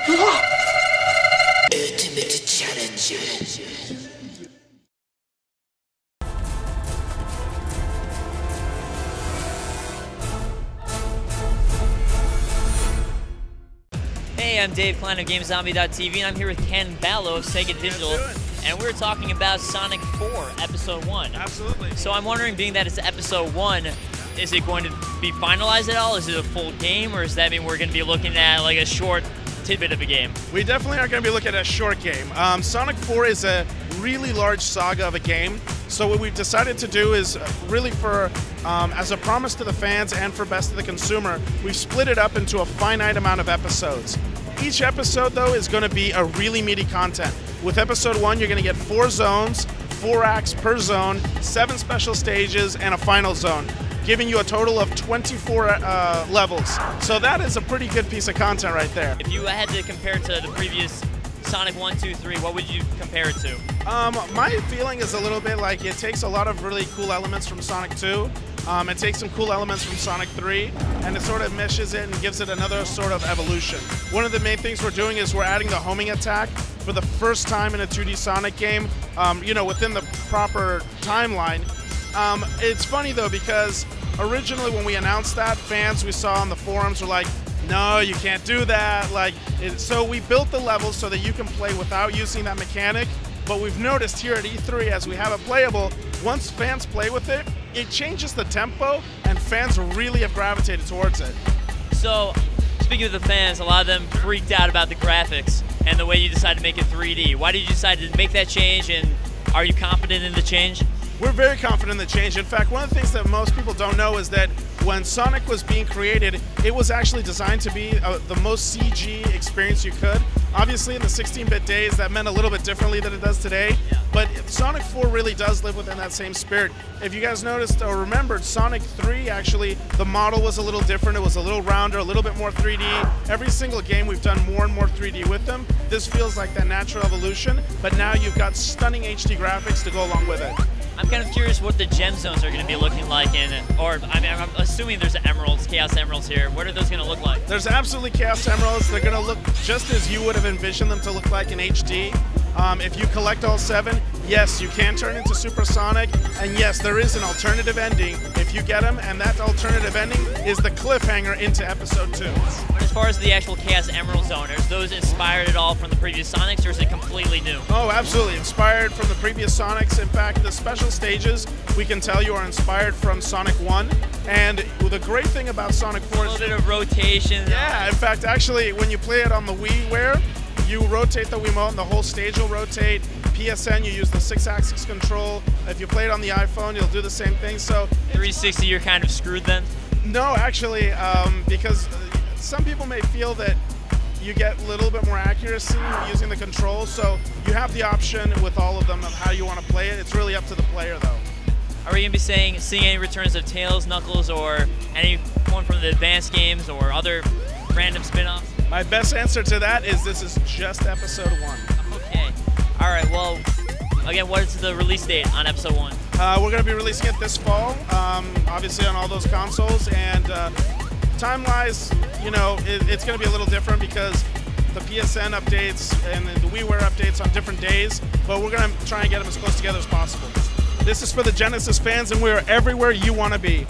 Ultimate Challenger. Hey, I'm Dave Klein of GameZombie.tv, and I'm here with Ken Balough of Sega Digital, and we're talking about Sonic 4 Episode 1. Absolutely. So I'm wondering, being that it's Episode 1, is it going to be finalized at all? Is it a full game, or does that mean we're going to be looking at like a short tidbit of a game? We definitely are going to be looking at a short game. Sonic 4 is a really large saga of a game, so what we've decided to do is really for, as a promise to the fans and for best of the consumer, we've split it up into a finite amount of episodes. Each episode, though, is going to be a really meaty content. With Episode 1, you're going to get 4 zones, 4 acts per zone, 7 special stages, and a final zone, giving you a total of 24 levels. So that is a pretty good piece of content right there. If you had to compare it to the previous Sonic 1, 2, 3, what would you compare it to? My feeling is a little bit like it takes a lot of really cool elements from Sonic 2. It takes some cool elements from Sonic 3, and it sort of meshes it and gives it another sort of evolution. One of the main things we're doing is we're adding the homing attack for the first time in a 2D Sonic game, you know, within the proper timeline. It's funny, though, because originally when we announced that, fans we saw on the forums were like, no, you can't do that. So we built the levels so that you can play without using that mechanic. But we've noticed here at E3, as we have it playable, once fans play with it, it changes the tempo, and fans really have gravitated towards it. So, speaking of the fans, a lot of them freaked out about the graphics and the way you decided to make it 3D. Why did you decide to make that change, and are you confident in the change? We're very confident in the change. In fact, one of the things that most people don't know is that when Sonic was being created, it was actually designed to be the most CG experience you could. Obviously, in the 16-bit days, that meant a little bit differently than it does today. Yeah. But Sonic 4 really does live within that same spirit. If you guys noticed or remembered, Sonic 3, actually, the model was a little different. It was a little rounder, a little bit more 3D. Every single game, we've done more and more 3D with them. This feels like that natural evolution, but now you've got stunning HD graphics to go along with it. I'm kind of curious what the gem zones are going to be looking like I'm assuming there's emeralds, Chaos Emeralds here. What are those going to look like? There's absolutely Chaos Emeralds. They're going to look just as you would have envisioned them to look like in HD. If you collect all 7, yes, you can turn into Super Sonic, and yes, there is an alternative ending if you get them, and that alternative ending is the cliffhanger into Episode 2. But as far as the actual Chaos Emerald Zone, are those inspired at all from the previous Sonics, or is it completely new? Oh, absolutely. Inspired from the previous Sonics. In fact, the special stages, we can tell you, are inspired from Sonic 1. And the great thing about Sonic 4 is... A little bit of rotation. Yeah, in fact, actually, when you play it on the WiiWare, you rotate the Wiimote and the whole stage will rotate. PSN, you use the 6-axis control. If you play it on the iPhone, you'll do the same thing. So 360, you're kind of screwed then? No, actually, because some people may feel that you get a little bit more accuracy using the controls. So you have the option with all of them of how you want to play it. It's really up to the player, though. Are we going to be seeing any returns of Tails, Knuckles, or anyone from the advanced games or other random spin-offs? My best answer to that is this is just Episode 1. Okay. All right, well, again, what is the release date on Episode 1? We're going to be releasing it this fall, obviously on all those consoles. And time-wise, you know, it's going to be a little different because the PSN updates and the WiiWare updates on different days, but we're going to try and get them as close together as possible. This is for the Genesis fans, and we're everywhere you want to be.